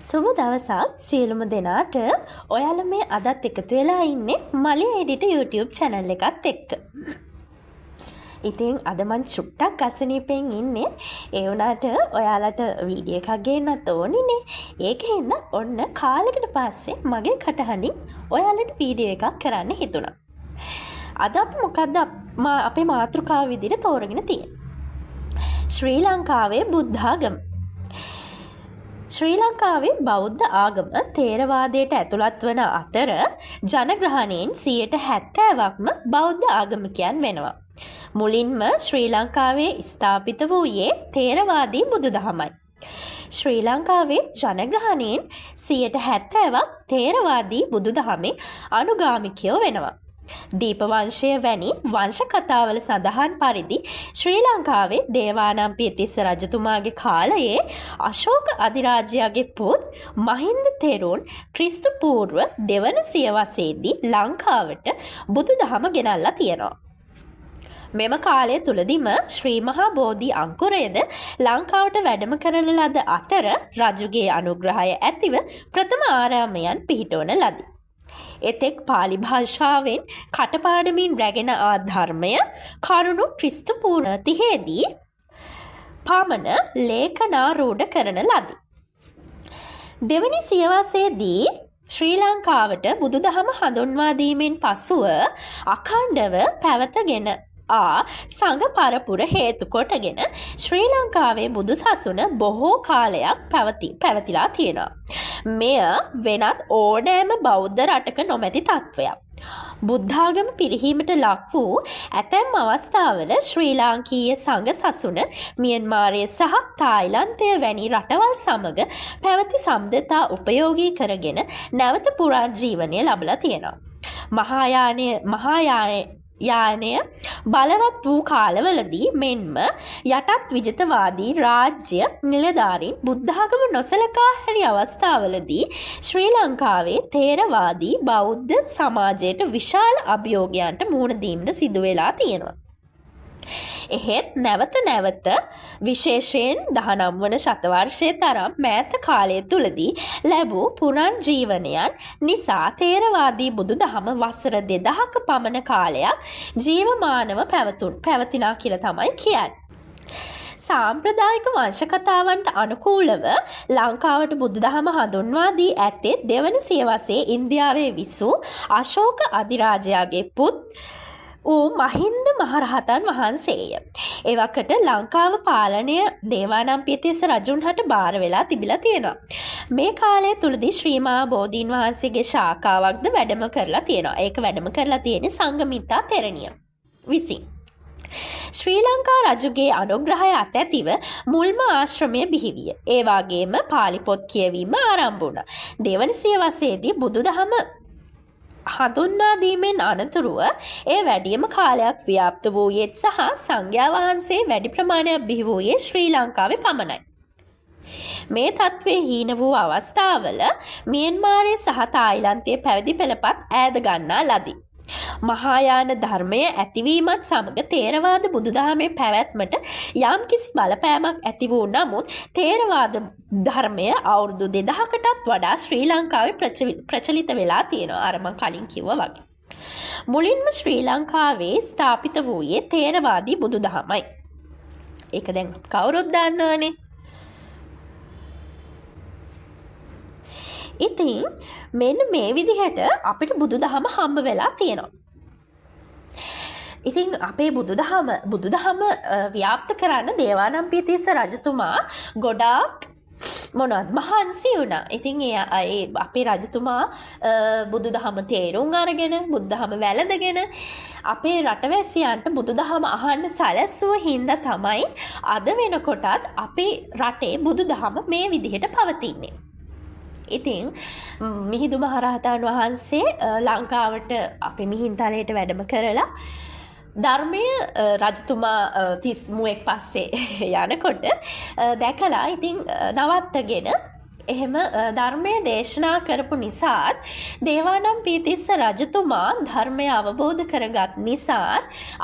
සුබ දවසක් සියලුම දෙනාට. ඔයාලා මේ අදත් එකතු වෙලා ඉන්නේ මලේ එඩිට YouTube channel එකත් එක්ක. ඉතින් අද මං චුට්ටක් අසනීපෙන් ඉන්නේ. ඒ වුණාට ඔයාලට වීඩියෝ එකක් ගේන්නත් ඕනිනේ. ඒකෙන්ද ඔන්න කාලෙකට පස්සේ මගේ කටහඬින් ඔයාලට වීඩියෝ එකක් කරන්න හිතුණා. අද අපි මොකද්ද අපේ මාතෘකාව විදිහට තෝරගෙන තියෙන්නේ? ශ්‍රී ලංකාවේ බුද්ධ ආගම. ශ්‍රී ලංකාවේ බෞද්ධ ආගම තේරවාදයට ඇතුළත් වන අතර ජනග්‍රහණයෙන් 70%ක්ම බෞද්ධ ආගමිකයන් වෙනවා. මුලින්ම ශ්‍රී ලංකාවේ ස්ථාපිත වූයේ තේරවාදී බුදුදහමයි. ශ්‍රී ලංකාවේ ජනග්‍රහණයෙන් 70%ක් තේරවාදී බුදුදහමේ අනුගාමිකයෝ වෙනවා. දීපවංශය වැනි වංශ කතාවල සඳහන් පරිදි ශ්‍රී ලංකාවේ දේවානම්පියතිස්ස රජතුමාගේ කාලයේ අශෝක අධිරාජයාගේ පුත් මහින්ද තෙරුන් ක්‍රිස්තු පූර්ව දෙවන සියවසේදී ලංකාවට බුදුදහම ගෙනල්ලා තියෙනවා. මෙම කාලය තුලදීම ශ්‍රී මහා බෝධි අංකුරයද ලංකාවට වැඩම කරන ලද අතර රජුගේ අනුග්‍රහය ඇතිව ප්‍රථම ආරාමයන් පිහිටවන ලදී. එතෙක් පාලි භාෂාවෙන් කටපාඩමින් රැගෙන ආ ධර්මය කරුණු ක්‍රිස්තු පූර්ව 30 දී පමණ ලේඛනාරූඪ කරන ලදී. දෙවනි සියවසේදී ශ්‍රී ලංකාවට බුදුදහම හඳුන්වා දීමෙන් පසුව අඛණ්ඩව පැවතගෙන සංඝ පරපුර හේතු කොටගෙන ශ්‍රී ලංකාවේ බුදු සසුන බොහෝ කාලයක් පැවතිලා තියෙනවා. මෙය වෙනත් ඕනෑම බෞද්ධ රටක නොමැති තත්ත්වයක්. බුද්ධාගම පිරිහීමට ලක් වූ ඇතැම් අවස්ථාවල ශ්‍රී ලාංකීය සංඝ සසුන මියන්මාරය සහ තායිලන්තය වැනි රටවල් සමග පැවති සම්බන්ධතා උපයෝගී කරගෙන නැවත පුනර්ජීවනය ලබලා තියෙනවා. මහායානය බලවත් වූ කාලවලදී මෙන්ම යටත් විජිතවාදී රාජ්‍ය නිලධාරීන් බුද්ධාගම නොසලකා හැරි අවස්ථාවලදී ශ්‍රී ලංකාවේ තේරවාදී බෞද්ධ සමාජයට විශාල අභියෝගයන්ට මුහුණ දීමට සිදු වෙලා තියෙනවා. එහෙත් නැවත විශේෂයෙන් 19 වන ශතවර්ෂයේ තරම් මෑත කාලය තුලදී ලැබූ පුනර්ජීවනයන් නිසා තේරවාදී බුදුදහම වසර 2000ක පමණ කාලයක් ජීවමානව පැවතිනා කියලා තමයි කියන්නේ. සාම්ප්‍රදායික වංශ කතාවන්ට අනුකූලව ලංකාවට බුදුදහම හඳුන්වා දී ඇත්තේ දෙවන සියවසේ ඉන්දියාවේ විසූ අශෝක අධිරාජයාගේ පුත් ඌ මහින්ද මහරහතන් වහන්සේය. එවකට ලංකාව පාලනය දේවානම්පියතිස්ස රජුන්හට බාර වෙලා තිබිලා තියෙනවා. මේ කාලය තුලදී ශ්‍රී මහා බෝධීන් වහන්සේගේ ශාඛාවක්ද වැඩම කරලා තියෙනවා. ඒක වැඩම කරලා තියෙන්නේ සංඝමිත්තා තෙරණිය විසින්. ශ්‍රී ලංකා රජුගේ අනුග්‍රහය අතැතිව මුල්ම ආශ්‍රමය බිහි විය. ඒ වගේම පාලි පොත් කියවීම ආරම්භ වුණා. දෙවන සියවසේදී බුදුදහම හඳුන්වා දීමෙන් අනතුරුව ඒ වැඩිම කාලයක් ව්‍යාප්ත වූයේත් සහ සංඝයා වහන්සේ වැඩි ප්‍රමාණයක් බිහි වූයේ ශ්‍රී ලංකාවේ පමණයි. මේ තත්ත්වයේ හීන වූ අවස්ථාවල මියන්මාරයේ සහ තායිලන්තයේ පැවිදි පෙළපත් ඈද ගන්නා ලදී. මහායාන ධර්මය ඇතිවීමත් සමග තේරවාද බුදුදහමේ පැවැත්මට යම්කිසි බලපෑමක් ඇති වූ නමුත් තේරවාද ධර්මය අවුරුදු 2000කටත් වඩා ශ්‍රී ලංකාවේ ප්‍රචලිත වෙලා තියෙනවා. අර මම කලින් කිව්වා වගේ. මුලින්ම ශ්‍රී ලංකාවේ ස්ථාපිත වූයේ තේරවාදී බුදුදහමයි. ඒක දැන් කවුරුත් දන්නවනේ. ඉතින් මෙන්න මේ විදිහට අපිට බුදුදහම හම්බ වෙලා තියෙනවා. ඉතින් අපේ බුදුදහම ව්‍යාප්ත කරන්න දේවානම්පියතිස්ස රජතුමා ගොඩාක් මහන්සි වුණා. ඉතින් අපේ රජතුමා බුදුදහම තේරුම් අරගෙන බුදුදහම වැළඳගෙන අපේ රටවැසියන්ට බුදුදහම අහන්න සැලැස්සුව හින්දා තමයි අද වෙනකොටත් අපේ රටේ බුදුදහම මේ විදිහට පවතින්නේ. ඉතින් මිහිඳු මහරහතන් වහන්සේ ලංකාවට අපේ මිහින්තලයට වැඩම කරලා ධර්මය රජතුමා 33ක් පස්සේ යනකොට දැකලා ඉතින් නවත්තගෙන එහෙම ධර්මය දේශනා කරපු නිසාත් දේවානම්පියතිස්ස රජතුමා ධර්මය අවබෝධ කරගත් නිසා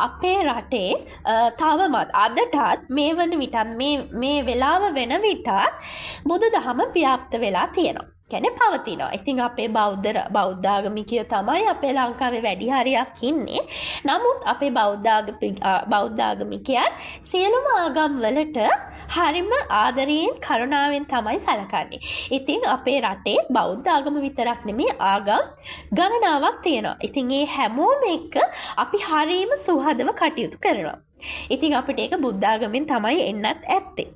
අපේ රටේ තවමත් අදටත් මේ වන විටත් මේ වෙලාව වෙන විටත් බුදු දහම ව්‍යාප්ත වෙලා තියෙනවා. කියන්නේ පවතිනවා. ඉතින් අපේ බෞද්ධාගමිකයෝ තමයි අපේ ලංකාවේ වැඩි හරියක් ඉන්නේ. නමුත් අපේ බෞද්ධාගමිකයන් සියලුම ආගම් වලට හරිම ආදරයෙන් කරුණාවෙන් තමයි සලකන්නේ. ඉතින් අපේ රටේ බෞද්ධ ආගම විතරක් නෙමෙයි ආගම් ගණනාවක් තියෙනවා. ඉතින් ඒ හැමෝම එක්ක අපි හරීම සුහදව කටයුතු කරනවා. ඉතින් අපිට ඒක බුද්ධ ආගමෙන් තමයි එන්නත් ඇත්තේ.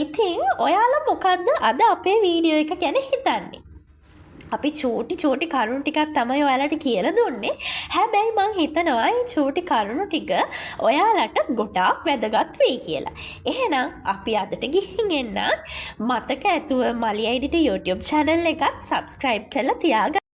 ඉතින් ඔයාලා මොකද්ද අද අපේ වීඩියෝ එක ගැන හිතන්නේ? අපි චූටි කරුණු ටිකක් තමයි ඔයාලට කියලා දුන්නේ. හැබැයි මං හිතනවා මේ චූටි කරුණු ටික ඔයාලට ගොඩාක් වැදගත් වෙයි කියලා. එහෙනම් අපි අදට ගිහින් එන්න. මතක ඇතුව මලියයිඩිට YouTube channel එකත් subscribe කරලා තියාගන්න.